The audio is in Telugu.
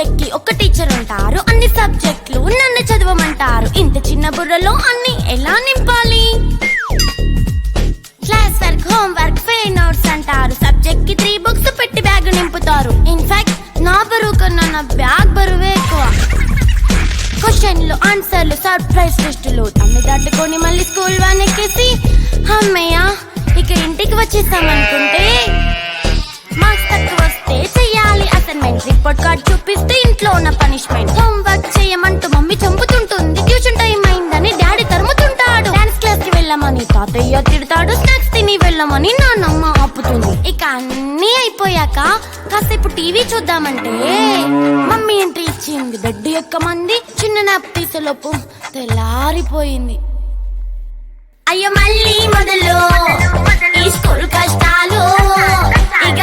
సబ్జెక్ట్ కి ఒక టీచర్ ఉంటారు, అన్ని సబ్జెక్టులు నన్ను చదవమంటారు. ఇంత చిన్న బుర్రలో అన్ని ఎలా నింపాలి? Class work, home work, fair notes అంటారు. సబ్జెక్ట్ కి 3 బుక్స్ పెట్టి బ్యాగ్ నింపుతారు. ఇన్ఫాక్ట్ నా బరువు కన్నా నా బ్యాగ్ బరువే ఎక్కువ. క్వశ్చన్లు, ఆన్సర్లు, సర్ప్రైజ్ టెస్టులు తమ్మి దాటుకొని మళ్ళీ స్కూల్ వ్యాన్ ఎక్కేసి అమ్మయ్య ఇక ఇంటికి వచ్చేసామనుకుంటే మార్క్స్ తక్కువ వస్తే చెయ్యాలి అసైన్మెంట్. రిపోర్ట్ కార్డ్ చూపిస్తే ఇంట్లో ఉన్న పనిష్మెంట్. హోమ్ వర్క్ చేయమంటూ మమ్మీ చంపుతుంటుంది. ట్యూషన్ టైం అయిందని డాడీ తరుముతుంటాడు. డాన్స్ క్లాస్ కి వెళ్ళమని తాతయ్య తిడతాడు. స్నాక్స్ తిని వెళ్ళమని నాన్నమ్మ ఆపుతుంది. ఇక అన్నీ అయిపోయాక కాసేపు టీవీ చూద్దామంటే మమ్మీ ఎంట్రీ ఇచ్చింది. బెడ్ ఎక్కమంది. చిన్న నాప్ తీసేలోపు తెల్లారిపోయింది. అయ్యో మళ్ళీ మొదలు ఈ స్కూల్ కష్టాలు. ఇక